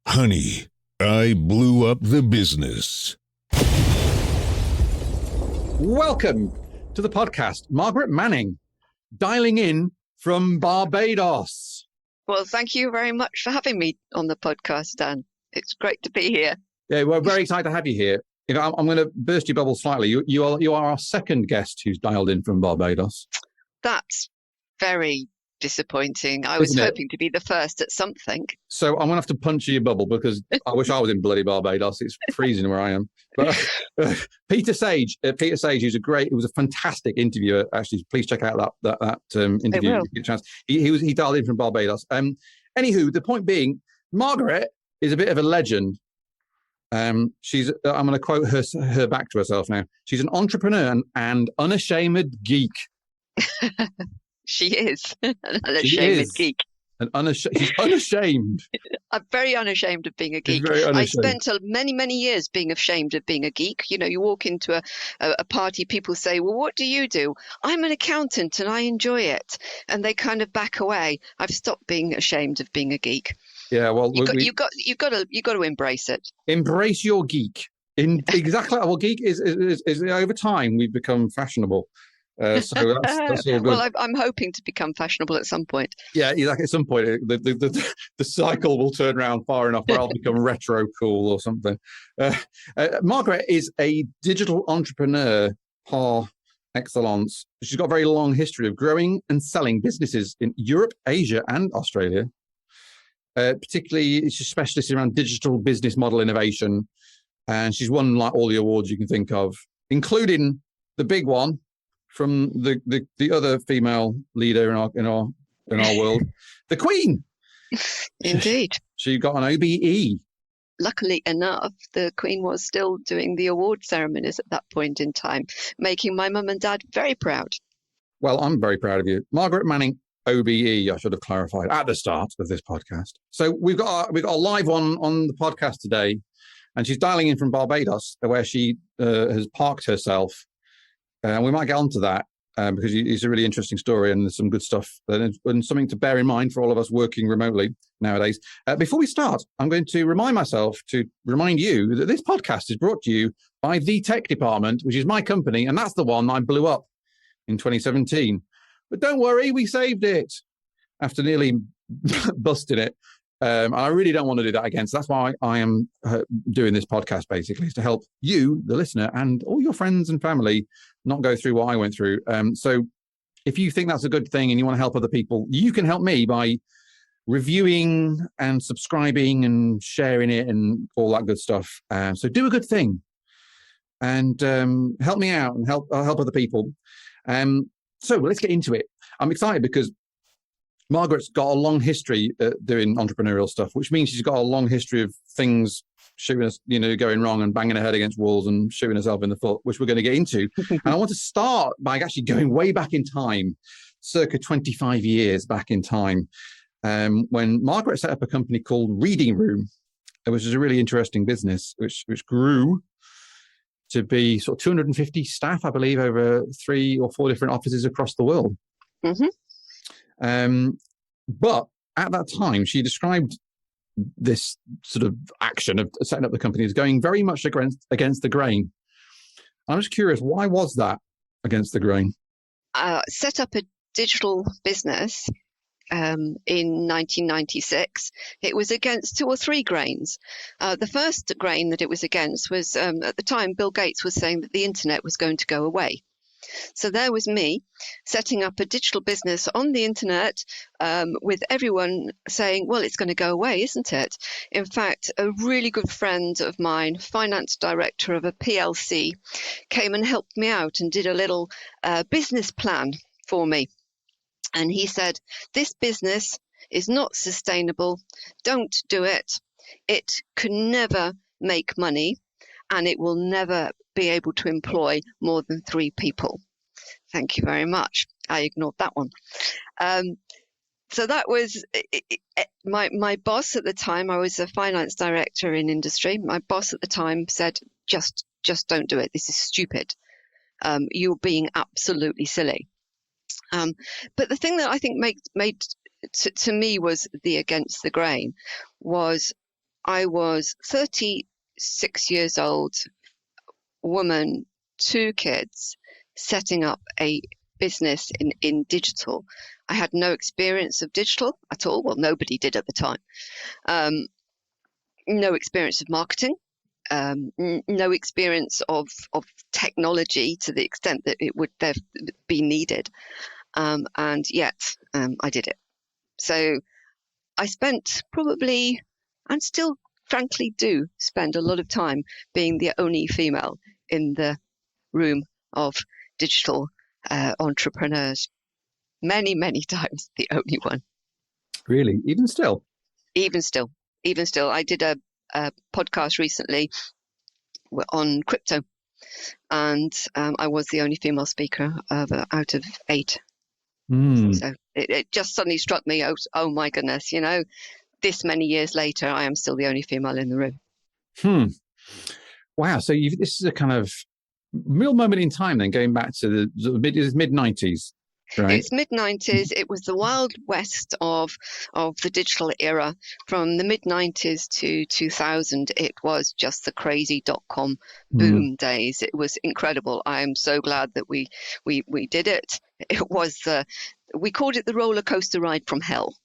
Honey, I blew up the business. Welcome to the podcast. Margaret Manning, dialing in from Barbados. Well, thank you very much for having me on the podcast, Dan. It's great to be here. Yeah, we're very excited to have you here. I'm going to burst your bubble slightly. You are our second guest who's dialed in from Barbados. That's very disappointing. I was hoping to be the first at something. So I'm going to have to puncture your bubble because I wish I was in bloody Barbados. It's freezing where I am. But Peter Sage, who's it was a fantastic interviewer. Actually, please check out that interview. He dialed in from Barbados. Anywho, the point being, Margaret is a bit of a legend. I'm going to quote her back to herself now. She's an entrepreneur and unashamed geek. She is an unashamed geek. She's unashamed. I'm very unashamed of being a geek. I spent many years being ashamed of being a geek. You know, you walk into a party, people say, well, what do you do? I'm an accountant and I enjoy it. And they kind of back away. I've stopped being ashamed of being a geek. Yeah, well, you've got to embrace it. Embrace your geek. Exactly. Well, geek is over time we've become fashionable. So that's all good. Well, I'm hoping to become fashionable at some point. Yeah, exactly. At some point, the cycle will turn around far enough where I'll become retro cool or something. Margaret is a digital entrepreneur par excellence. She's got a very long history of growing and selling businesses in Europe, Asia, and Australia. Particularly, she's a specialist around digital business model innovation, and she's won like all the awards you can think of, including the big one from the other female leader in our world, the Queen. Indeed. She got an OBE. Luckily enough, the Queen was still doing the award ceremonies at that point in time, making my mum and dad very proud. Well, I'm very proud of you. Margaret Manning, OBE, I should have clarified at the start of this podcast. So we've got a live one on the podcast today, and she's dialing in from Barbados, where she has parked herself. And we might get onto that because it's a really interesting story and there's some good stuff and something to bear in mind for all of us working remotely nowadays. Before we start, I'm going to remind you that this podcast is brought to you by The Tech Department, which is my company, and that's the one I blew up in 2017. But don't worry, we saved it after nearly busting it. And I really don't want to do that again. So that's why I am doing this podcast, basically, is to help you, the listener, and all your friends and family not go through what I went through. So if you think that's a good thing and you want to help other people, you can help me by reviewing and subscribing and sharing it and all that good stuff. So do a good thing and help me out and help other people. So let's get into it. I'm excited because Margaret's got a long history doing entrepreneurial stuff, which means she's got a long history of things shooting us, going wrong and banging her head against walls and shooting herself in the foot, which we're going to get into. And I want to start by actually going way back in time, circa 25 years back in time, when Margaret set up a company called Reading Room, which is a really interesting business, which grew to be sort of 250 staff, I believe, over 3 or 4 different offices across the world. Mm-hmm. But at that time, she described this sort of action of setting up the company as going very much against the grain. I'm just curious, why was that against the grain? Set up a digital business in 1996. It was against 2 or 3 grains. The first grain that it was against was, at the time, Bill Gates was saying that the internet was going to go away. So there was me setting up a digital business on the internet with everyone saying, well, it's going to go away, isn't it? In fact, a really good friend of mine, finance director of a PLC, came and helped me out and did a little business plan for me. And he said, this business is not sustainable. Don't do it. It can never make money and it will never be able to employ more than 3 people. Thank you very much. I ignored that one. So that was my boss at the time. I was a finance director in industry. My boss at the time said, just don't do it. This is stupid. You're being absolutely silly. But the thing that I think made to me was the against the grain was I was 36 years old, woman, 2 kids, setting up a business in digital. I had no experience of digital at all. Well, nobody did at the time. No experience of marketing. No experience of technology to the extent that it would be needed. And yet I did it. So I spent probably, and still frankly do spend a lot of time being the only female in the room of digital entrepreneurs. Many, many times the only one. Really? Even still? Even still. I did a podcast recently on crypto, and I was the only female speaker out of 8. So it just suddenly struck me, oh my goodness, this many years later, I am still the only female in the room. Wow. So this is a kind of real moment in time then, going back to the mid-90s. Right. It's mid-90s. It was the wild west of the digital era. From the mid-90s to 2000, it was just the crazy .com boom days. It was incredible. I am so glad that we did it. It was we called it the roller coaster ride from hell.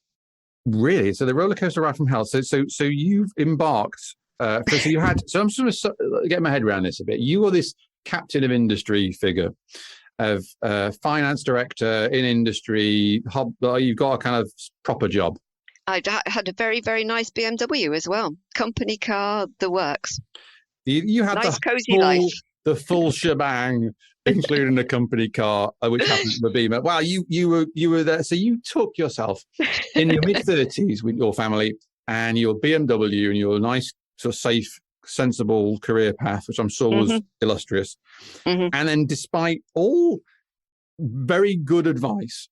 Really? So the roller coaster ride from hell. So you've embarked. So you had. So I'm just going to get my head around this a bit. You were this captain of industry figure, of finance director in industry. You've got a kind of proper job. I had a very, very nice BMW as well. Company car, the works. You had nice, cozy life. The full shebang, including a company car, which happens to be. Wow, you were there. So you took yourself in your mid-30s with your family and your BMW and your nice, sort of safe, sensible career path, which I'm sure was illustrious. And then, despite all very good advice,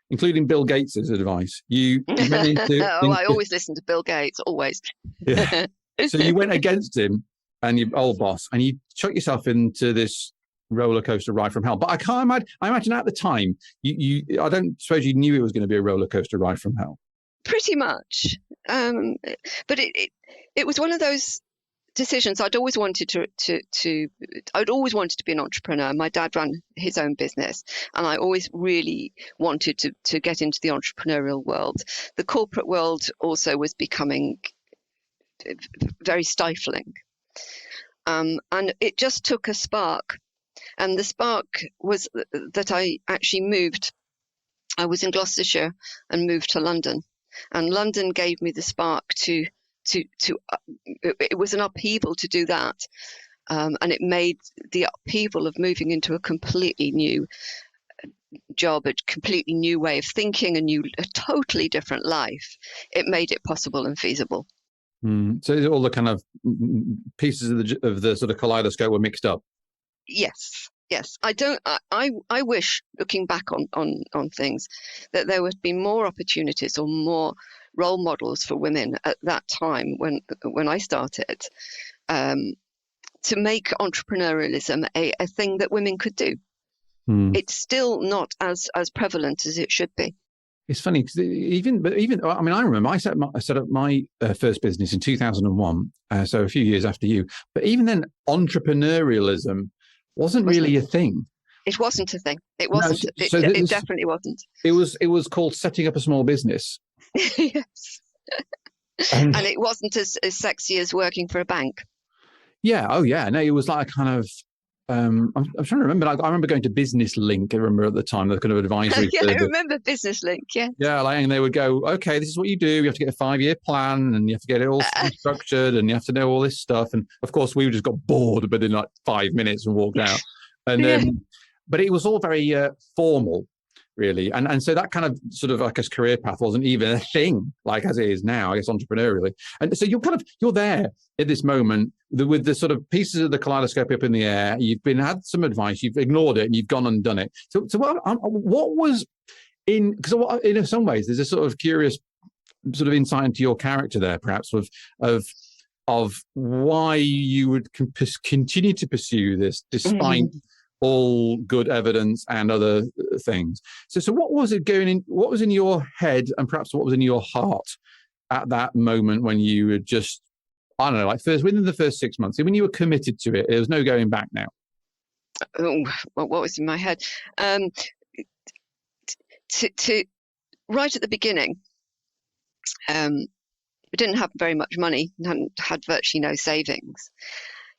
including Bill Gates's advice, you went into. I always listen to Bill Gates, always. Yeah. So you went against him and your old boss, and you chucked yourself into this roller coaster ride from hell. But I imagine at the time, I don't suppose you knew it was going to be a roller coaster ride from hell. Pretty much, but it was one of those decisions. I'd always wanted to be an entrepreneur. My dad ran his own business, and I always really wanted to get into the entrepreneurial world. The corporate world also was becoming very stifling. And it just took a spark. And the spark was that I actually moved. I was in Gloucestershire and moved to London. And London gave me the spark to it was an upheaval to do that. And it made the upheaval of moving into a completely new job, a completely new way of thinking, a totally different life. It made it possible and feasible. So all the kind of pieces of the sort of kaleidoscope were mixed up. Yes. I wish, looking back on things, that there would be more opportunities or more role models for women at that time when I started, to make entrepreneurialism a thing that women could do. It's still not as prevalent as it should be. It's funny because I remember I set up my first business in 2001, so a few years after you. But even then, entrepreneurialism wasn't really a thing. It wasn't a thing. It wasn't. No, it definitely wasn't. It was called setting up a small business. Yes. And it wasn't as sexy as working for a bank. Yeah. Oh, yeah. No, it was like a kind of. I'm trying to remember. I remember going to Business Link. I remember at the time the kind of advisory. Yeah, I remember Business Link. Yeah. Yeah, and they would go, okay, this is what you do. You have to get a 5-year plan, and you have to get it all structured, and you have to know all this stuff. And of course, we just got bored within like 5 minutes and walked out. And but it was all very formal, really. And so that kind of sort of, I guess, career path wasn't even a thing, like as it is now, I guess, entrepreneurially. And so you're there at this moment with the sort of pieces of the kaleidoscope up in the air. You've had some advice, you've ignored it, and you've gone and done it. So what was because in some ways there's a sort of curious sort of insight into your character there, perhaps, of why you would continue to pursue this despite all good evidence and other things. So what was it what was in your head, and perhaps what was in your heart at that moment when you had just I don't know, like within the first 6 months, when you were committed to it, there was no going back now? Oh, well, what was in my head? To right at the beginning, we didn't have very much money, had virtually no savings.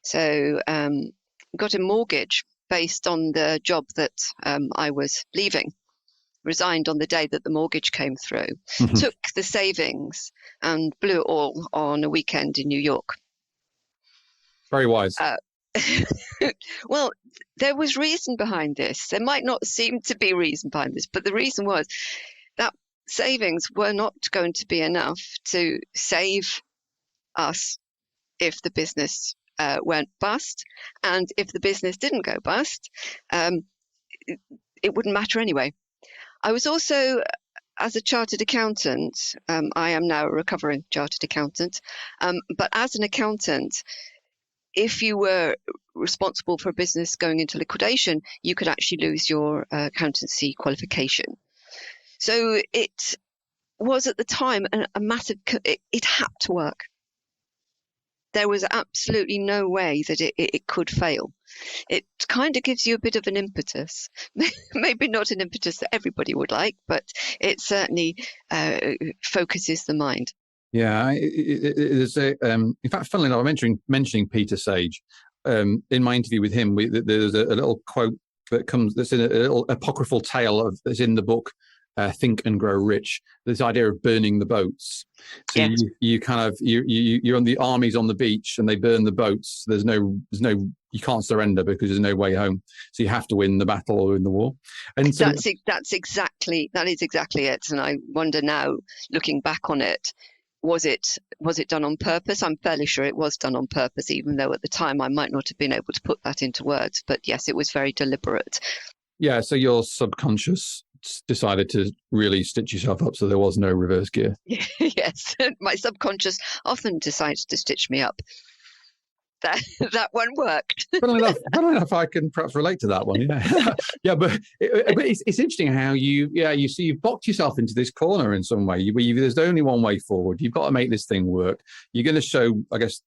So got a mortgage based on the job that I was leaving. Resigned on the day that the mortgage came through. Took the savings and blew it all on a weekend in New York. Very wise. Well, there was reason behind this. There might not seem to be reason behind this, but the reason was that savings were not going to be enough to save us if the business went bust. And if the business didn't go bust, it wouldn't matter anyway. I was also, as a chartered accountant, I am now a recovering chartered accountant, but as an accountant, if you were responsible for a business going into liquidation, you could actually lose your accountancy qualification. So it was at the time a massive, it had to work. There was absolutely no way that it could fail. It kind of gives you a bit of an impetus, maybe not an impetus that everybody would like, but it certainly focuses the mind. Yeah, in fact, funnily enough, I'm mentioning Peter Sage. In my interview with him, there's a little quote that's in a little apocryphal tale that's in the book, Think and Grow Rich. This idea of burning the boats. So yes. You're on the armies on the beach and they burn the boats. There's no you can't surrender because there's no way home. So you have to win the battle or win the war. And so that is exactly it. And I wonder now, looking back on it, was it done on purpose? I'm fairly sure it was done on purpose, even though at the time I might not have been able to put that into words. But yes, it was very deliberate. Yeah, so your subconscious decided to really stitch yourself up so there was no reverse gear. Yes, my subconscious often decides to stitch me up. That one worked. Funnily enough, I can perhaps relate to that one. Yeah, yeah, but it's interesting how you see you've boxed yourself into this corner in some way. There's only one way forward. You've got to make this thing work. You're going to show, I guess,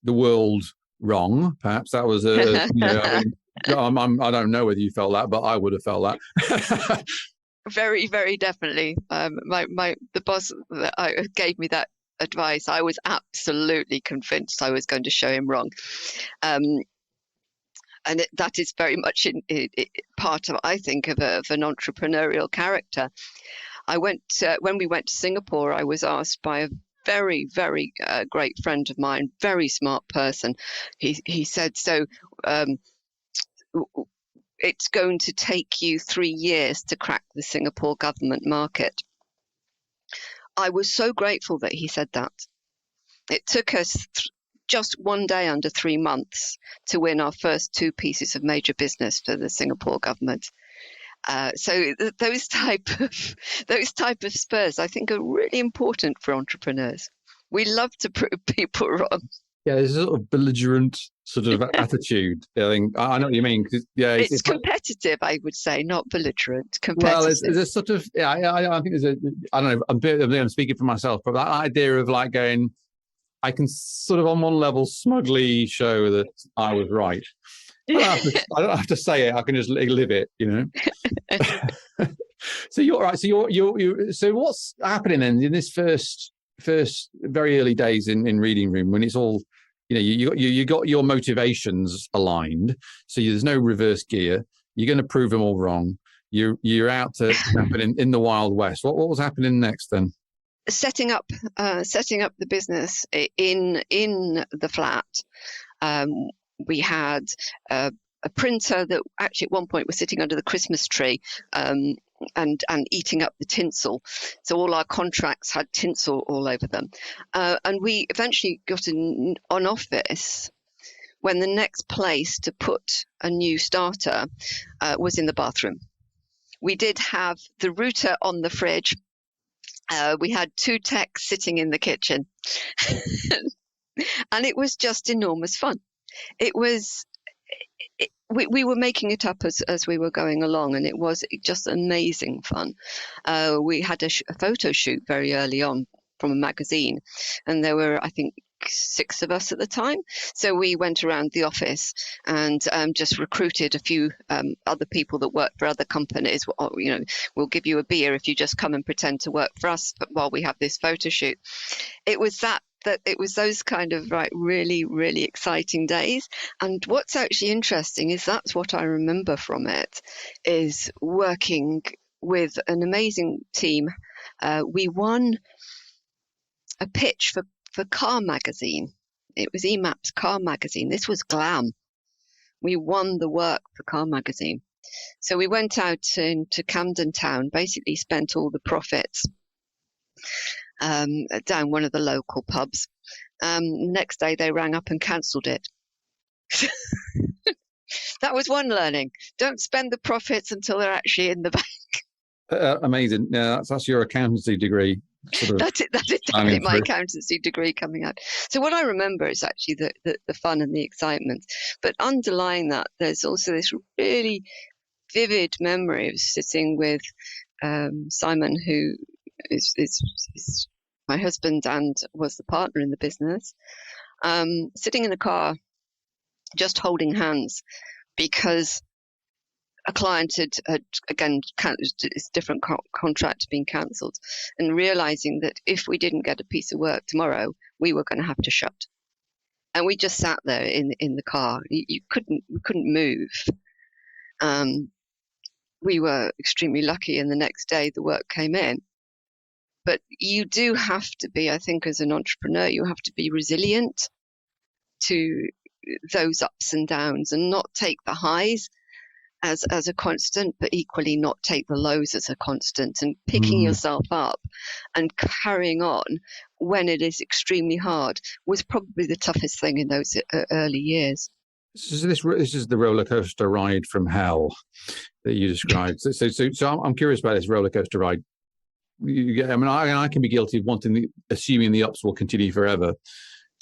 the world wrong. Perhaps that was I don't know whether you felt that, but I would have felt that. Very, very definitely. The boss that gave me that advice, I was absolutely convinced I was going to show him wrong, and that is very much part of, I think, of an entrepreneurial character. When we went to Singapore, I was asked by a very, very great friend of mine, very smart person. He said, so it's going to take you 3 years to crack the Singapore government market. I was so grateful that he said that. It took us just one day under 3 months to win our first 2 pieces of major business for the Singapore government. So those type of spurs, I think, are really important for entrepreneurs. We love to prove people wrong. Yeah, there's a sort of belligerent sort of attitude. I know what you mean. It's competitive, I would say, not belligerent. Competitive. Well, there's a sort of I think there's I don't know. I'm speaking for myself, but that idea of like going, I can sort of on one level smugly show that I was right. I don't have to say it. I can just live it, So you're right. So what's happening then in this first very early days in Reading Room, when it's all, you got your motivations aligned, so there's no reverse gear. You're going to prove them all wrong. You're out to happen in the Wild West. What was happening next then? Setting up the business in the flat. We had a printer that actually at one point was sitting under the Christmas tree and eating up the tinsel. So all our contracts had tinsel all over them. And we eventually got an office when the next place to put a new starter was in the bathroom. We did have the router on the fridge. We had 2 techs sitting in the kitchen. And it was just enormous fun. It was... We were making it up as we were going along, and it was just amazing fun. We had a photo shoot very early on from a magazine, and there were, I think, 6 of us at the time. So we went around the office and just recruited a few other people that work for other companies. We'll give you a beer if you just come and pretend to work for us while we have this photo shoot. It was that it was those kind of really, really exciting days. And what's actually interesting is that's what I remember from it, is working with an amazing team. We won a pitch for Car Magazine. It was EMAP's Car Magazine. This was glam. We won the work for Car Magazine. So we went out into Camden Town, basically spent all the profits down one of the local pubs. Next day they rang up and cancelled it. That was one learning. Don't spend the profits until they're actually in the bank. Amazing. Yeah, that's your accountancy degree. That is definitely my accountancy degree coming out. So what I remember is actually the fun and the excitement. But underlying that, there's also this really vivid memory of sitting with Simon, who is my husband and was the partner in the business, sitting in a car, just holding hands, because a client had again, this different contract being cancelled, and realizing that if we didn't get a piece of work tomorrow, we were going to have to shut. And we just sat there in the car. We couldn't move. We were extremely lucky, and the next day the work came in. But you do have to be, I think, as an entrepreneur, you have to be resilient to those ups and downs, and not take the highs as a constant, but equally not take the lows as a constant, and picking yourself up and carrying on when it is extremely hard was probably the toughest thing in those early years. So this is the roller coaster ride from hell that you described. So I'm curious about this roller coaster ride. I can be guilty of assuming the ups will continue forever.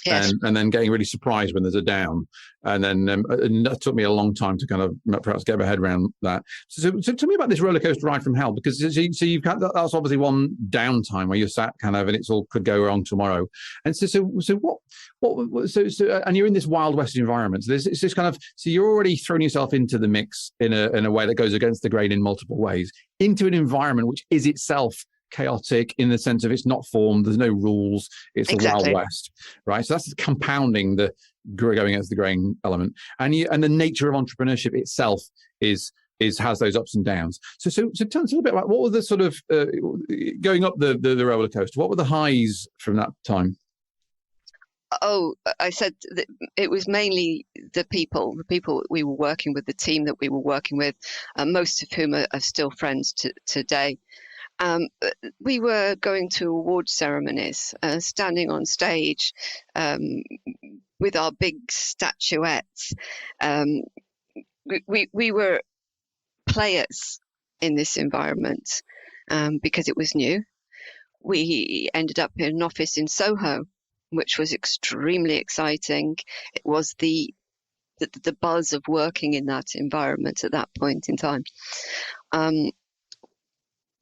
Yes. And then getting really surprised when there's a down, and then and that took me a long time to kind of perhaps get my head around that. So tell me about this roller coaster ride from hell, because so you've got, that's obviously one downtime where you're sat kind of, and it's all could go wrong tomorrow. And so and you're in this Wild West environment. So it's this kind of, so you're already throwing yourself into the mix in a way that goes against the grain in multiple ways, into an environment which is itself chaotic in the sense of it's not formed, there's no rules, it's the Wild West, right? So that's compounding the going against the grain element, and the nature of entrepreneurship itself has those ups and downs. So tell us a little bit about what were the sort of going up the roller coaster. What were the highs from that time? Oh, I said that it was mainly the people we were working with, the team that we were working with, most of whom are still friends today. We were going to award ceremonies, standing on stage with our big statuettes. We were players in this environment because it was new. We ended up in an office in Soho, which was extremely exciting. It was the buzz of working in that environment at that point in time.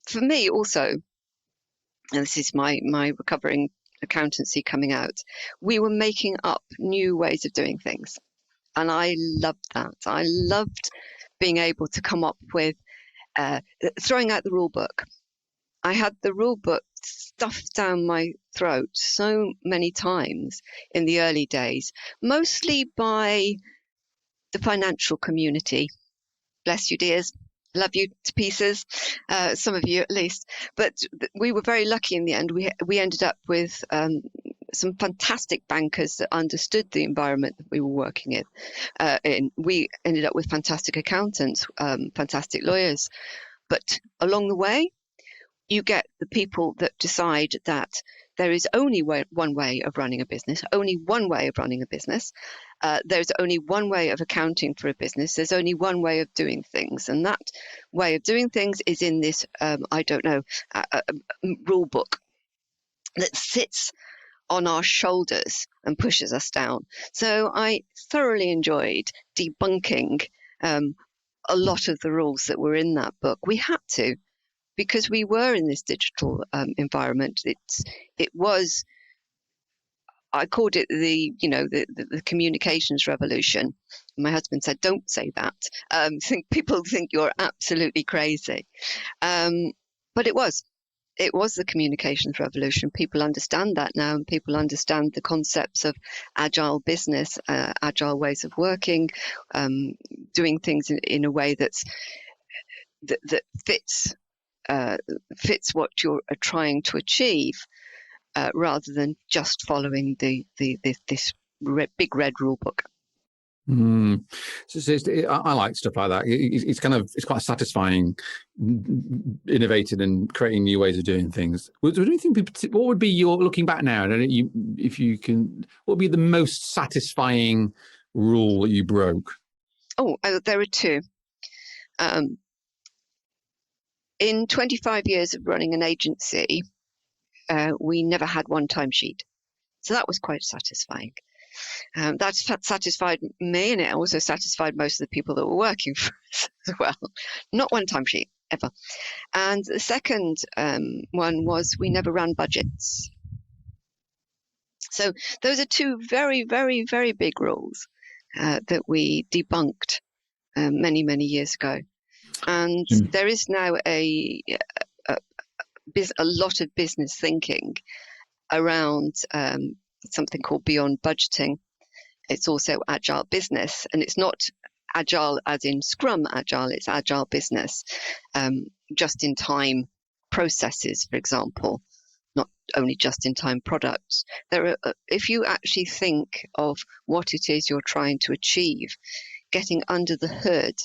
For me also, and this is my recovering accountancy coming out, we were making up new ways of doing things. And I loved that. I loved being able to come up with throwing out the rule book. I had the rule book stuffed down my throat so many times in the early days, mostly by the financial community. Bless you, dears. Love you to pieces, some of you at least. But we were very lucky in the end. We ended up with some fantastic bankers that understood the environment that we were working in. We ended up with fantastic accountants, fantastic lawyers. But along the way, you get the people that decide that there is only one way of running a business, only one way of running a business. There's only one way of accounting for a business. There's only one way of doing things. And that way of doing things is in this, rule book that sits on our shoulders and pushes us down. So I thoroughly enjoyed debunking a lot of the rules that were in that book. We had to, because we were in this digital environment. It was I called it the communications revolution. My husband said, "Don't say that. People think you're absolutely crazy." But it was the communications revolution. People understand that now, and people understand the concepts of agile business, agile ways of working, doing things in a way that fits what you're trying to achieve, rather than just following this big red rule book. I like stuff like that. It's quite satisfying, innovating and creating new ways of doing things. Was there anything? What would be your, looking back now? If you can, what would be the most satisfying rule that you broke? Oh, there are two. In 25 years of running an agency, we never had one timesheet, so that was quite satisfying. That satisfied me, and it also satisfied most of the people that were working for us as well. Not one timesheet ever. And the second one was we never ran budgets. So those are two very, very, very big rules that we debunked many, many years ago. And there is now a lot of business thinking around something called beyond budgeting. It's also agile business, and it's not agile as in Scrum agile, it's agile business. Just in time processes, for example, not only just in time products. If you actually think of what it is you're trying to achieve, getting under the hood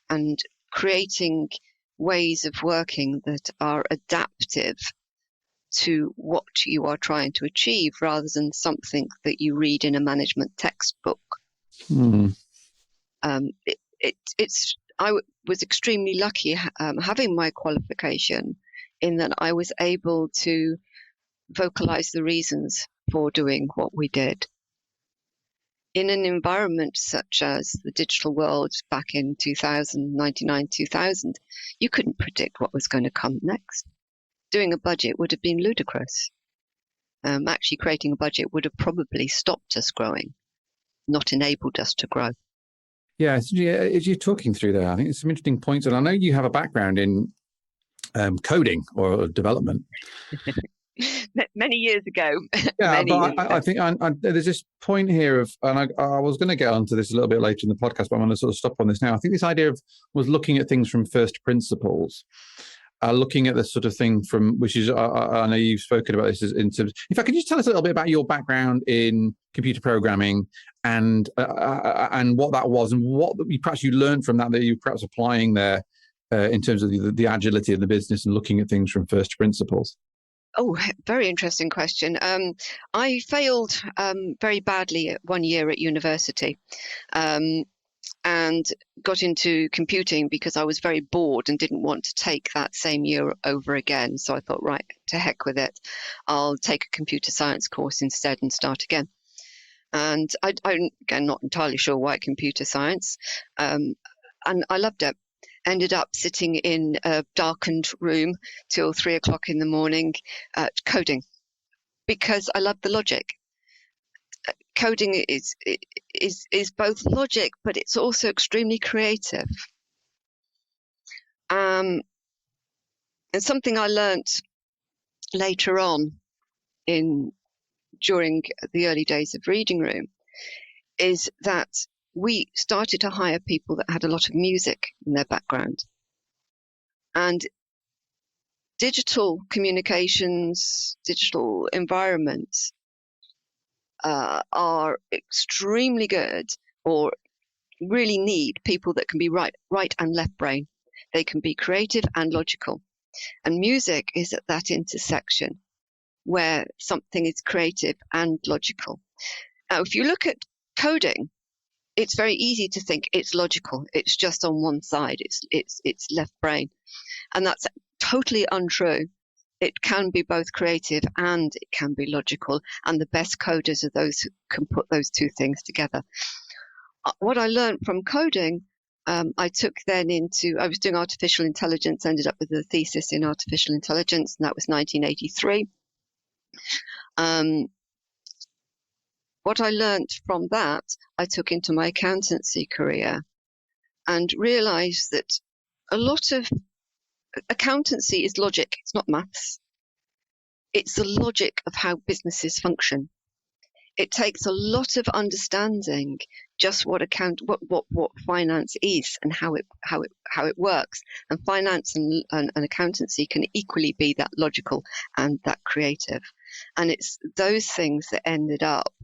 and creating ways of working that are adaptive to what you are trying to achieve, rather than something that you read in a management textbook. I was extremely lucky having my qualification, in that I was able to vocalize the reasons for doing what we did. In an environment such as the digital world back in 99, 2000, you couldn't predict what was going to come next. Doing a budget would have been ludicrous. Actually, creating a budget would have probably stopped us growing, not enabled us to grow. Yeah, as you're talking through there, I think there's some interesting points. And I know you have a background in coding or development. Many years ago. Yeah, I think there's this point here of, and I was going to get onto this a little bit later in the podcast, but I'm going to sort of stop on this now. I think this idea was looking at things from first principles. Looking at this sort of thing from, which is, I know you've spoken about this in terms. In fact, could you just tell us a little bit about your background in computer programming and what that was, and what perhaps you learned from that you perhaps applying there in terms of the agility of the business and looking at things from first principles? Oh, very interesting question. I failed very badly 1 year at university. And got into computing because I was very bored and didn't want to take that same year over again. So I thought, right, to heck with it. I'll take a computer science course instead and start again. And I'm again not entirely sure why computer science. And I loved it. Ended up sitting in a darkened room till 3 o'clock in the morning coding, because I love the logic. Coding is both logic, but it's also extremely creative. And something I learnt later on during the early days of Reading Room is that we started to hire people that had a lot of music in their background. And digital communications, digital environments are extremely good, or really need people that can be right and left brain. They can be creative and logical. And music is at that intersection where something is creative and logical. Now, if you look at coding, it's very easy to think it's logical. It's just on one side. It's left brain. And that's totally untrue. It can be both creative and it can be logical. And the best coders are those who can put those two things together. What I learned from coding, I took then I was doing artificial intelligence, ended up with a thesis in artificial intelligence, and that was 1983. what I learned from that, I took into my accountancy career and realized that a lot of accountancy is logic. It's not maths. It's the logic of how businesses function. It takes a lot of understanding just what finance is and how it works. And finance and accountancy can equally be that logical and that creative. And it's those things that ended up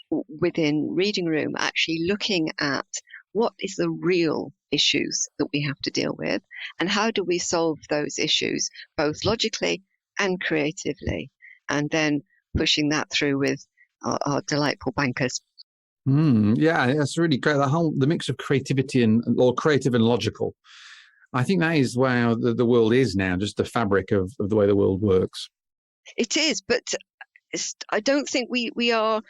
within Reading Room actually looking at what is the real issues that we have to deal with and how do we solve those issues both logically and creatively, and then pushing that through with our delightful bankers. Yeah, that's really great. The mix of creativity or creative and logical. I think that is where the world is now, just the fabric of the way the world works. It is, but I don't think we are.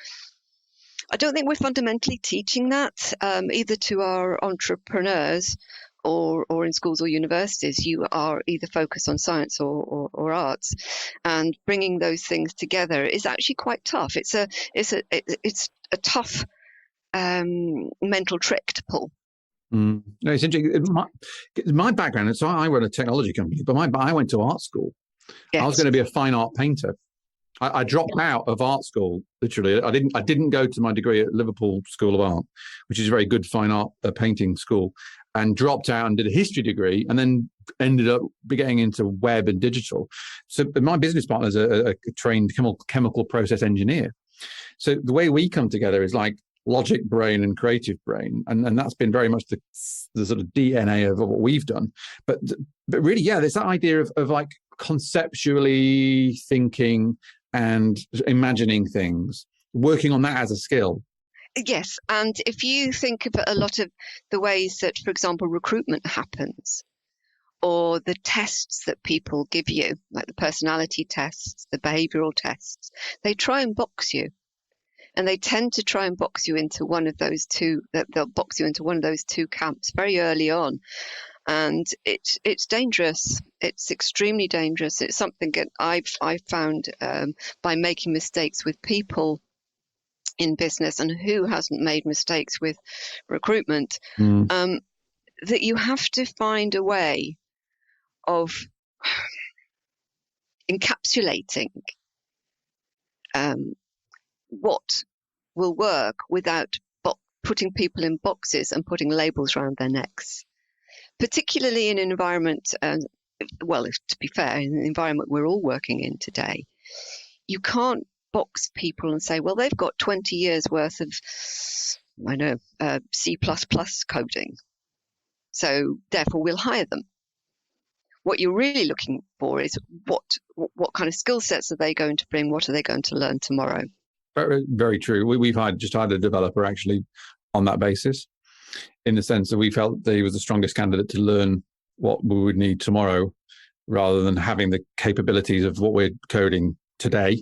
I don't think we're fundamentally teaching that either to our entrepreneurs or in schools or universities. You are either focused on science or arts, and bringing those things together is actually quite tough. It's a tough mental trick to pull. No, it's interesting. My background, and so I run a technology company, but I went to art school. Yes. I was going to be a fine art painter. I dropped out of art school, literally. I didn't go to my degree at Liverpool School of Art, which is a very good fine art painting school, and dropped out and did a history degree, and then ended up getting into web and digital. So my business partner is a trained chemical process engineer. So the way we come together is like logic brain and creative brain, and that's been very much the sort of DNA of what we've done. But really, yeah, there's that idea of like conceptually thinking and imagining things, working on that as a skill. Yes, and if you think of a lot of the ways that, for example, recruitment happens, or the tests that people give you, like the personality tests, the behavioral tests, they try and box you. And they tend to try and box you into one of those two, they'll box you into one of those two camps very early on. And it's dangerous. It's extremely dangerous. It's something that I've found by making mistakes with people in business, and who hasn't made mistakes with recruitment, that you have to find a way of encapsulating what will work without putting people in boxes and putting labels around their necks. Particularly in an environment, well, to be fair, in the environment we're all working in today, you can't box people and say, well, they've got 20 years worth of, C++ coding, so therefore we'll hire them. What you're really looking for is what kind of skill sets are they going to bring? What are they going to learn tomorrow? Very, very true. We've just hired a developer actually on that basis, in the sense that we felt that he was the strongest candidate to learn what we would need tomorrow, rather than having the capabilities of what we're coding today.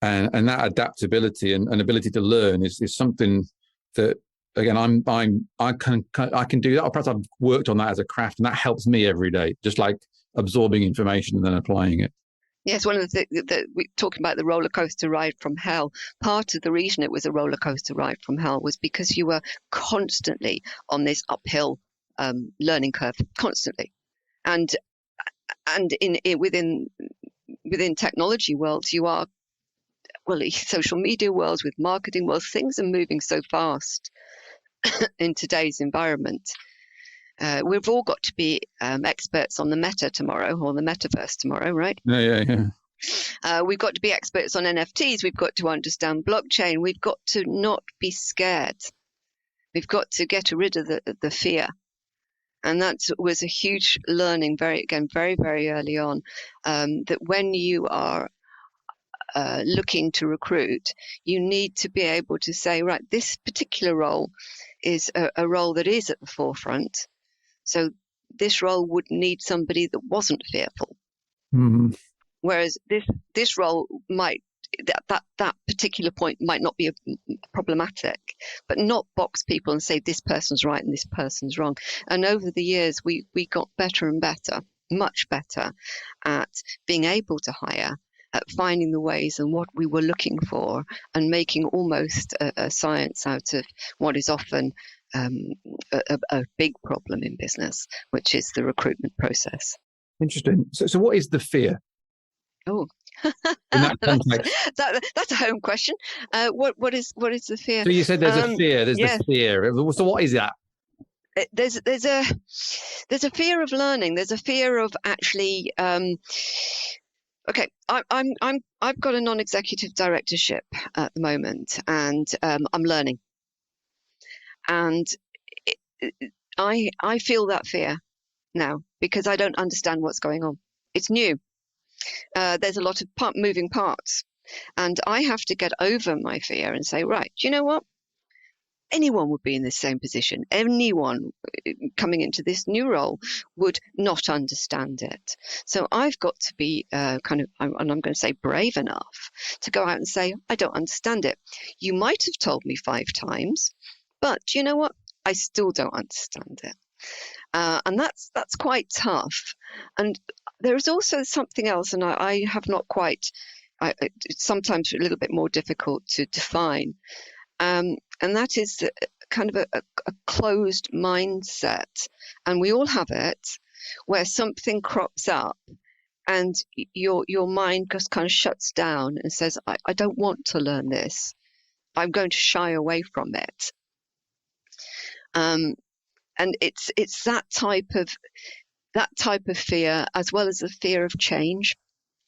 And that adaptability and ability to learn is something that, again, I can do that. Or perhaps I've worked on that as a craft, and that helps me every day, just like absorbing information and then applying it. Yes, one of the things that we're talking about, the roller coaster ride from hell. Part of the reason it was a roller coaster ride from hell was because you were constantly on this uphill learning curve, constantly, and within technology worlds, you are, well, social media worlds, with marketing worlds, things are moving so fast in today's environment. We've all got to be experts on the meta tomorrow, or the metaverse tomorrow, right? Yeah. We've got to be experts on NFTs. We've got to understand blockchain. We've got to not be scared. We've got to get rid of the fear. And that was a huge learning, very, very early on, that when you are looking to recruit, you need to be able to say, right, this particular role is a role that is at the forefront. So this role would need somebody that wasn't fearful. Mm-hmm. Whereas this role might, that particular point might not be problematic, but not box people and say this person's right and this person's wrong. And over the years, we got better and better, much better at being able to hire at finding the ways and what we were looking for, and making almost a science out of what is often a big problem in business, which is the recruitment process. Interesting. So what is the fear? Oh, In that context. that's a home question. What is the fear? So you said there's a fear. There's yeah. the fear. So what is that? There's a fear of learning. There's a fear of actually. Okay, I've got a non-executive directorship at the moment, and I'm learning, and I feel that fear now because I don't understand what's going on. It's new. There's a lot of moving parts, and I have to get over my fear and say, right, do you know what? Anyone would be in the same position. Anyone coming into this new role would not understand it. So I've got to be and I'm going to say brave enough to go out and say, I don't understand it. You might have told me 5 times, but you know what? I still don't understand it. And that's quite tough. And there is also something else, and I have not quite, it's sometimes a little bit more difficult to define. And that is kind of a closed mindset. And we all have it, where something crops up and your mind just kind of shuts down and says, I don't want to learn this. I'm going to shy away from it. And it's that type of fear, as well as the fear of change,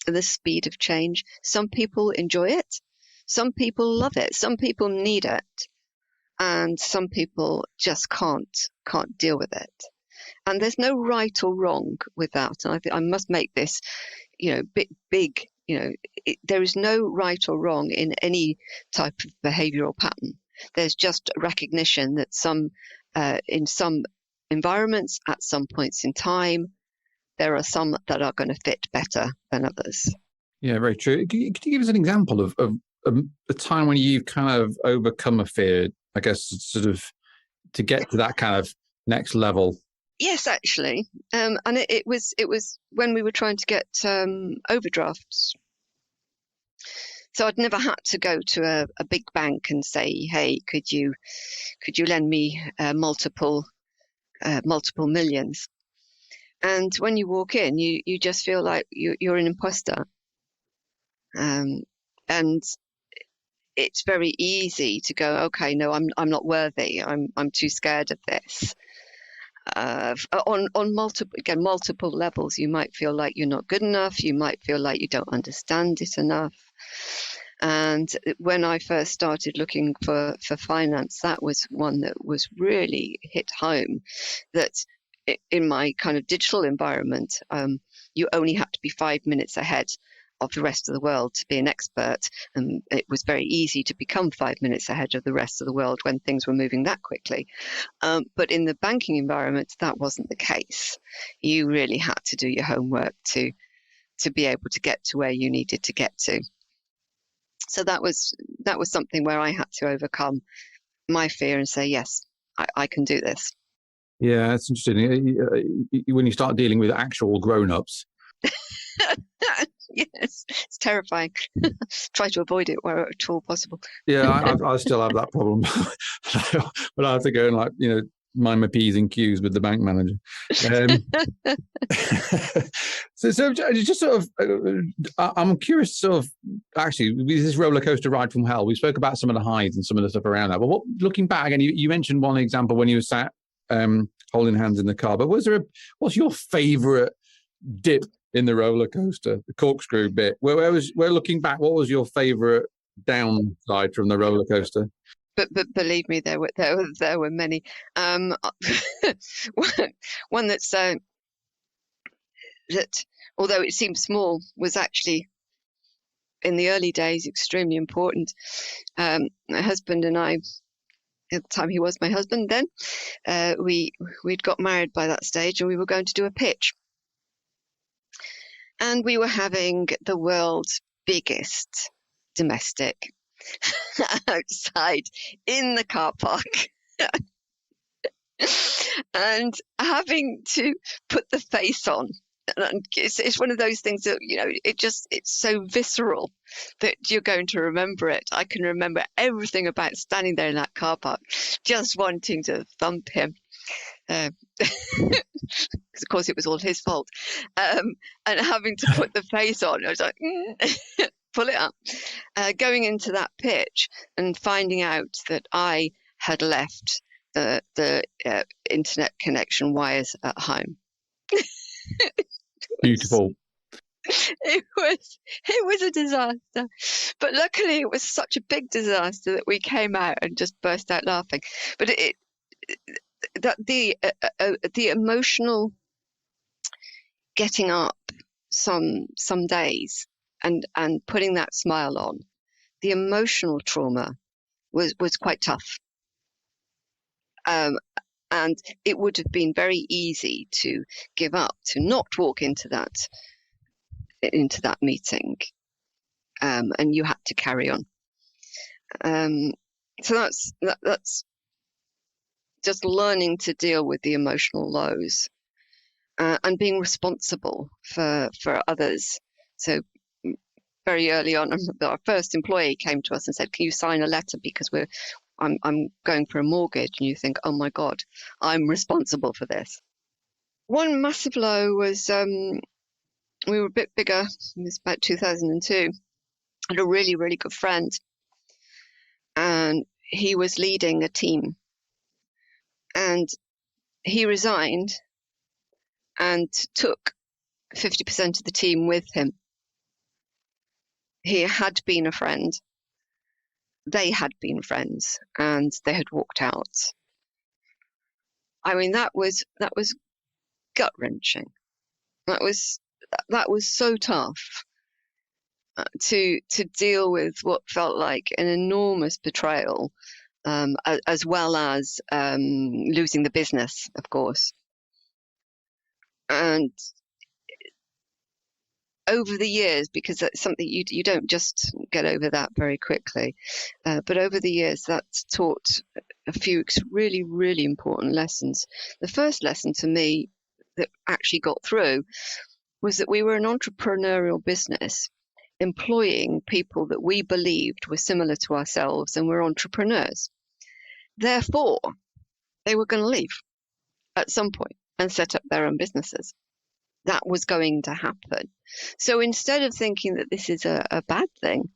the speed of change. Some people enjoy it. Some people love it. Some people need it. And some people just can't deal with it. And there's no right or wrong with that. And I must make this, big. There is no right or wrong in any type of behavioural pattern. There's just recognition that in some environments, at some points in time, there are some that are going to fit better than others. Yeah, very true. Could you give us an example of a time when you've kind of overcome a fear, I guess, sort of to get to that kind of next level? Yes, actually. And it was when we were trying to get overdrafts. So I'd never had to go to a big bank and say, hey, could you lend me multiple millions? And when you walk in, you just feel like you're an imposter. And it's very easy to go, okay, no, I'm not worthy. I'm too scared of this. On multiple levels, you might feel like you're not good enough. You might feel like you don't understand it enough. And when I first started looking for finance, that was one that was really hit home. That in my kind of digital environment, you only had to be 5 minutes ahead of the rest of the world to be an expert, and it was very easy to become 5 minutes ahead of the rest of the world when things were moving that quickly. But in the banking environment, that wasn't the case. You really had to do your homework to be able to get to where you needed to get to. So that was something where I had to overcome my fear and say, yes, I can do this. Yeah, that's interesting. When you start dealing with actual grown-ups. Yes, it's terrifying. Try to avoid it where at all possible. Yeah, I still have that problem. But I have to go and mind my P's and Q's with the bank manager. So just sort of, I'm curious, sort of, actually, with this roller coaster ride from hell, we spoke about some of the highs and some of the stuff around that. But looking back, and you mentioned one example when you were sat holding hands in the car. But what's your favourite dip in the roller coaster, the corkscrew bit? Where looking back, what was your favourite downside from the roller coaster? But believe me, there were many. One that's that, although it seemed small, was actually in the early days extremely important. My husband and I, at the time he was my husband then, we'd got married by that stage, and we were going to do a pitch. And we were having the world's biggest domestic outside in the car park. And having to put the face on And it's one of those things that, it's so visceral that you're going to remember it. I can remember everything about standing there in that car park, just wanting to thump him. Because of course it was all his fault, and having to put the face on. I was like, pull it up. Going into that pitch and finding out that I had left the internet connection wires at home. Beautiful. It was a disaster, but luckily it was such a big disaster that we came out and just burst out laughing. But the emotional getting up some days and putting that smile on, the emotional trauma was quite tough. And it would have been very easy to give up, to not walk into that meeting, and you had to carry on. So that's just learning to deal with the emotional lows, and being responsible for others. So very early on, our first employee came to us and said, "Can you sign a letter because I'm going for a mortgage?" And you think, "Oh my God, I'm responsible for this." One massive low was we were a bit bigger. It was about 2002. I had a really, really good friend, and he was leading a team, and he resigned and took 50% of the team with him. He had been a friend. They had been friends, and they had walked out. I mean, that was gut-wrenching. That was so tough to deal with what felt like an enormous betrayal, as well as losing the business, of course. And over the years, because that's something you don't just get over that very quickly, but over the years, that's taught a few really, really important lessons. The first lesson to me that actually got through was that we were an entrepreneurial business employing people that we believed were similar to ourselves and were entrepreneurs. Therefore, they were going to leave at some point and set up their own businesses. That was going to happen. So instead of thinking that this is a bad thing,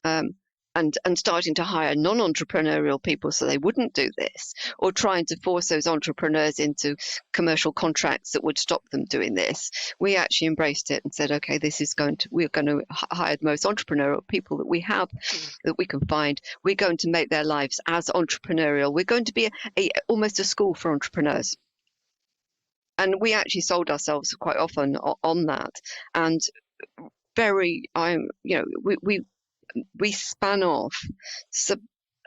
and starting to hire non-entrepreneurial people so they wouldn't do this, or trying to force those entrepreneurs into commercial contracts that would stop them doing this, we actually embraced it and said, okay, we're going to hire the most entrepreneurial people that we have, that we can find. We're going to make their lives as entrepreneurial. We're going to be almost a school for entrepreneurs. And we actually sold ourselves quite often on that. And we span off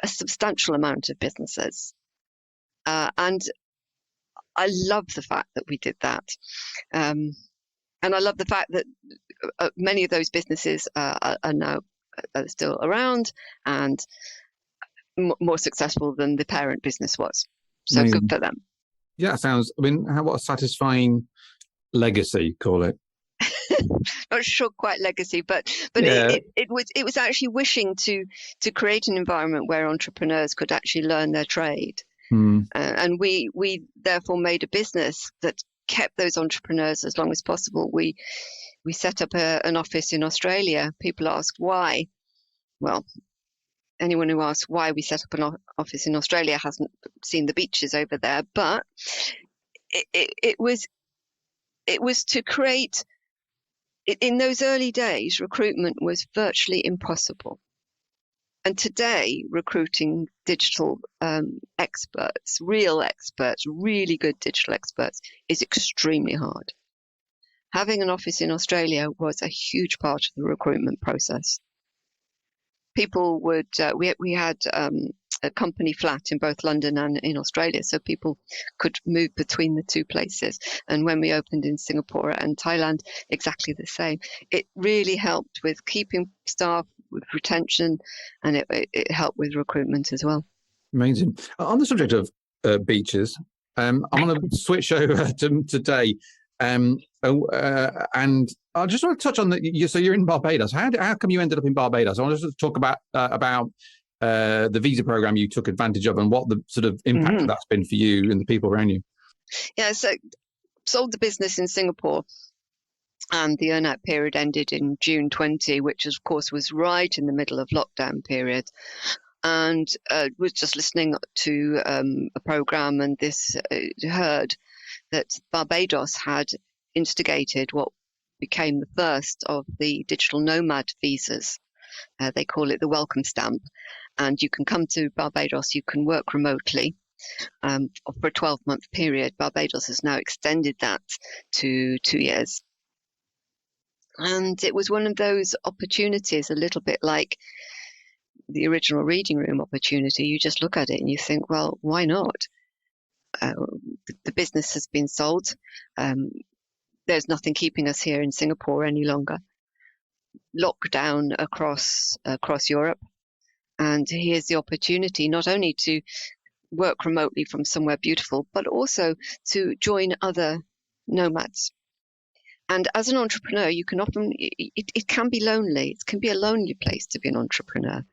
a substantial amount of businesses. And I love the fact that we did that. And I love the fact that many of those businesses are now still around and more successful than the parent business was. So Amazing. Good for them. Yeah, what a satisfying legacy, call it. Not sure quite legacy, but Yeah. it was actually wishing to create an environment where entrepreneurs could actually learn their trade, and we therefore made a business that kept those entrepreneurs as long as possible. We set up an office in Australia. People ask why. Well, anyone who asks why we set up an office in Australia hasn't seen the beaches over there, but it was to create. In those early days, recruitment was virtually impossible. And today, recruiting digital experts, real experts, really good digital experts, is extremely hard. Having an office in Australia was a huge part of the recruitment process. People would, we had a company flat in both London and in Australia, so people could move between the two places. And when we opened in Singapore and Thailand, exactly the same. It really helped with keeping staff, with retention, and it helped with recruitment as well. Amazing. On the subject of beaches, I'm going to switch over to today. And I just want to touch on that. So you're in Barbados. How come you ended up in Barbados? I want to talk about the visa program you took advantage of and what the sort of impact that's been for you and the people around you. Yeah, so sold the business in Singapore, and the earn-out period ended in June 20, which of course was right in the middle of lockdown period. And was just listening to a program, and this heard that Barbados had instigated what became the first of the digital nomad visas. They call it the welcome stamp. And you can come to Barbados, you can work remotely for a 12-month period. Barbados has now extended that to 2 years. And it was one of those opportunities, a little bit like the original reading room opportunity. You just look at it and you think, well, why not? The business has been sold. There's nothing keeping us here in Singapore any longer. Lockdown across Europe. And here's the opportunity not only to work remotely from somewhere beautiful, but also to join other nomads. And as an entrepreneur, you can often, it can be lonely. It can be a lonely place to be an entrepreneur.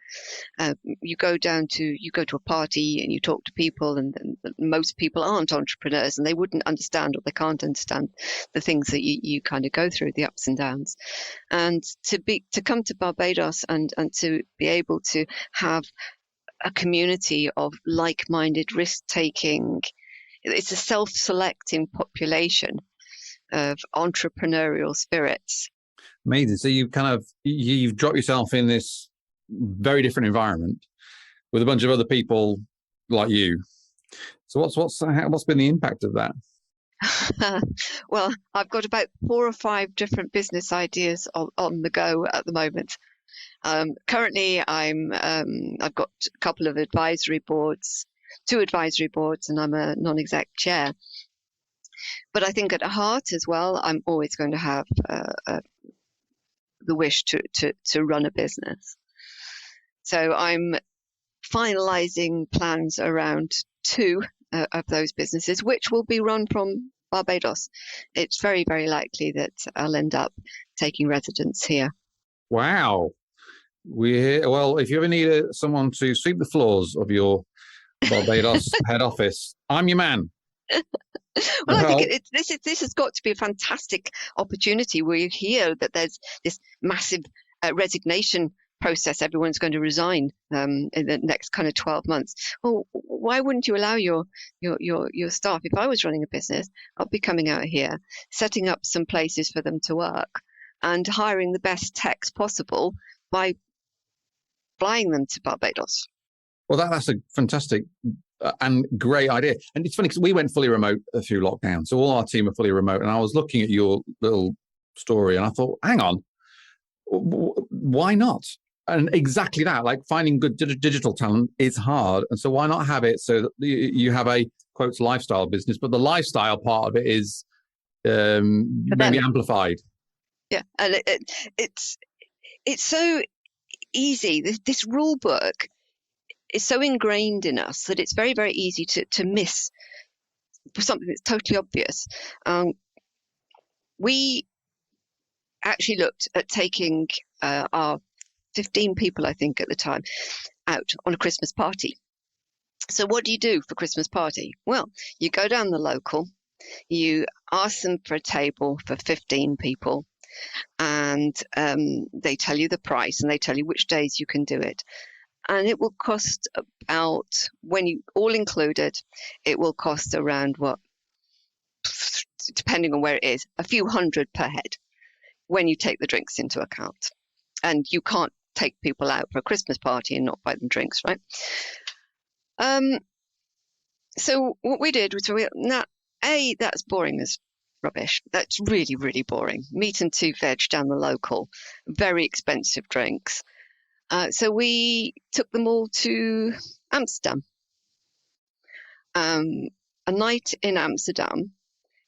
You go to a party and you talk to people, and most people aren't entrepreneurs, and they wouldn't understand, or they can't understand the things that you kind of go through, the ups and downs. And to come to Barbados and to be able to have a community of like-minded, risk-taking, it's a self-selecting population of entrepreneurial spirits. Amazing. So you've dropped yourself in this very different environment with a bunch of other people like you. So what's been the impact of that? Well, I've got about 4 or 5 different business ideas on the go at the moment. Currently, I've got a couple of advisory boards, 2 advisory boards, and I'm a non-exec chair. But I think at heart as well, I'm always going to have the wish to run a business. So I'm finalizing plans around 2 of those businesses, which will be run from Barbados. It's very, very likely that I'll end up taking residence here. Wow. Well, if you ever need someone to sweep the floors of your Barbados head office, I'm your man. Well, I think this has got to be a fantastic opportunity where you hear that there's this massive resignation process. Everyone's going to resign in the next kind of 12 months. Well, why wouldn't you allow your staff? If I was running a business, I'd be coming out here, setting up some places for them to work, and hiring the best techs possible by flying them to Barbados. Well, that's a fantastic and great idea. And it's funny because we went fully remote through lockdown. So all our team are fully remote. And I was looking at your little story and I thought, hang on, why not? And exactly that, like finding good digital talent is hard. And so why not have it so that you have a, quotes, lifestyle business, but the lifestyle part of it is maybe amplified. Yeah. And it's so easy. This rule book is so ingrained in us that it's very, very easy to miss something that's totally obvious. We actually looked at taking our 15 people, I think, at the time, out on a Christmas party. So what do you do for Christmas party? Well, you go down the local, you ask them for a table for 15 people, and they tell you the price and they tell you which days you can do it. And it will cost about, when you all included, it will cost around depending on where it is, a few hundred per head when you take the drinks into account. And you can't take people out for a Christmas party and not buy them drinks, right? So what we did was that's boring as rubbish. That's really, really boring. Meat and 2 veg down the local, very expensive drinks. So we took them all to Amsterdam. A night in Amsterdam,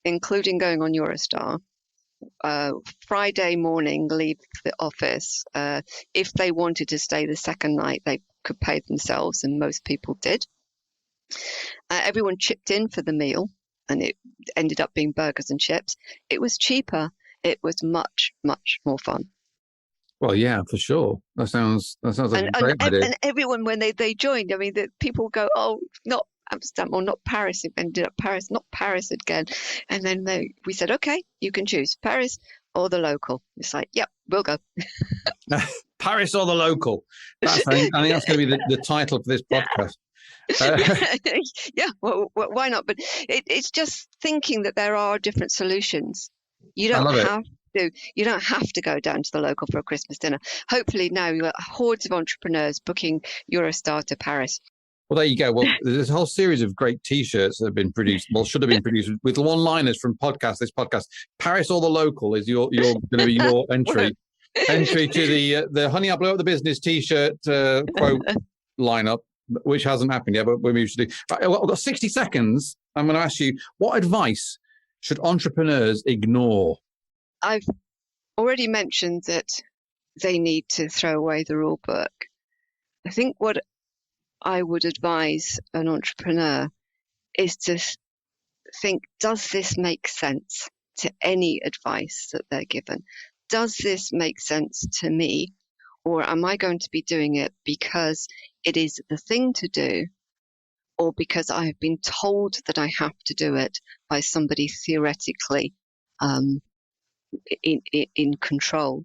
including going on Eurostar. Friday morning, leave the office. If they wanted to stay the second night, they could pay themselves, and most people did. Everyone chipped in for the meal. and it ended up being burgers and chips. It was cheaper. It was much, much more fun. Well, yeah, for sure. That sounds like a great idea. And everyone, when they joined, I mean, the people go, oh, not Amsterdam or not Paris. It ended up Paris, not Paris again. And then we said, okay, you can choose Paris or the local. It's like, yep, we'll go. Paris or the local. I think that's going to be the title for this podcast. Yeah, well, why not? But it's just thinking that there are different solutions. You don't have to go down to the local for a Christmas dinner. Hopefully now you have hordes of entrepreneurs booking Eurostar to Paris. Well, there you go. Well, there's a whole series of great T-shirts that have been produced. Well, should have been produced with one-liners from this podcast. Paris or the local is going to be your entry. Entry to the Honey, I Blew Up the Business T-shirt quote lineup, which hasn't happened yet, but we usually do. Right, I've got 60 seconds. I'm going to ask you, what advice should entrepreneurs ignore? I've already mentioned that they need to throw away the rule book. I think what I would advise an entrepreneur is to think, does this make sense to any advice that they're given? Does this make sense to me? Or am I going to be doing it because it is the thing to do, or because I have been told that I have to do it by somebody theoretically in control?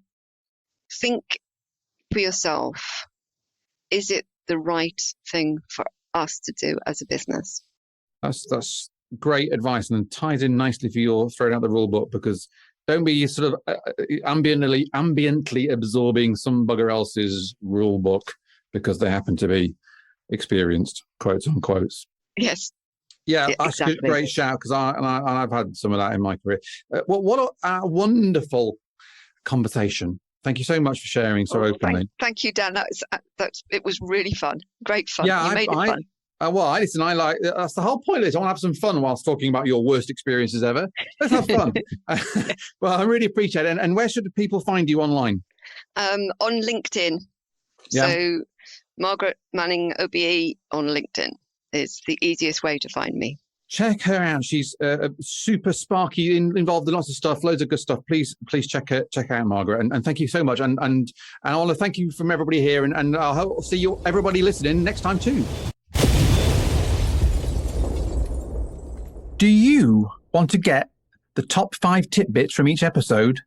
Think for yourself, is it the right thing for us to do as a business? That's great advice, and ties in nicely for your throwing out the rule book, because don't be sort of ambiently absorbing some bugger else's rule book because they happen to be experienced, quotes unquotes. Yes. Yeah, that's exactly. A great shout, because I've had some of that in my career. What a wonderful conversation. Thank you so much for sharing so openly. Thank you, Dan. It was really fun. Great fun. Yeah, you made it fun. I like, that's the whole point of this. I want to have some fun whilst talking about your worst experiences ever. Let's have fun. Well, I really appreciate it. And where should people find you online? On LinkedIn. Yeah. So Margaret Manning, OBE on LinkedIn is the easiest way to find me. Check her out. She's super sparky, involved in lots of stuff, loads of good stuff. Please check out Margaret. And thank you so much. And I want to thank you from everybody here. And I'll see you, everybody listening, next time too. Do you want to get the top 5 tidbits from each episode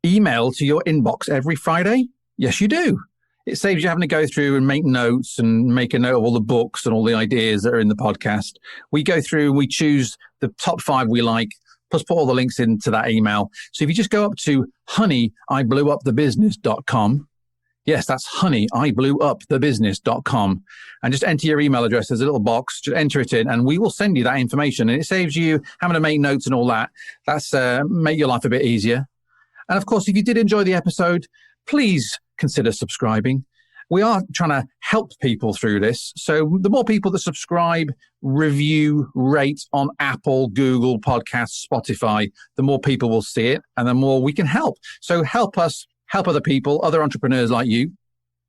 emailed to your inbox every Friday? Yes, you do. It saves you having to go through and make notes and make a note of all the books and all the ideas that are in the podcast. We go through and we choose the top 5 we like, plus put all the links into that email. So if you just go up to honeyblueupthebusiness.com, yes, that's honeyblueupthebusiness.com, and just enter your email address. There's a little box, just enter it in, and we will send you that information. And it saves you having to make notes and all that. That's make your life a bit easier. And of course, if you did enjoy the episode, please consider subscribing. We are trying to help people through this. So the more people that subscribe, review, rate on Apple, Google Podcasts, Spotify, the more people will see it and the more we can help. So help us help other people, other entrepreneurs like you.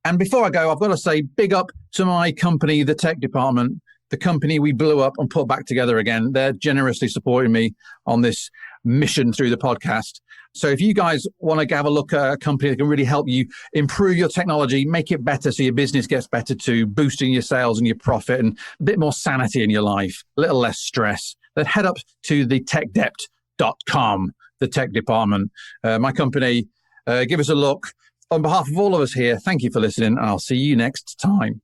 And before I go, I've got to say big up to my company, the tech department, the company we blew up and put back together again. They're generously supporting me on this mission through the podcast. So if you guys want to have a look at a company that can really help you improve your technology, make it better so your business gets better too, boosting your sales and your profit and a bit more sanity in your life, a little less stress, then head up to thetechdept.com, the tech department. My company, give us a look. On behalf of all of us here, thank you for listening, and I'll see you next time.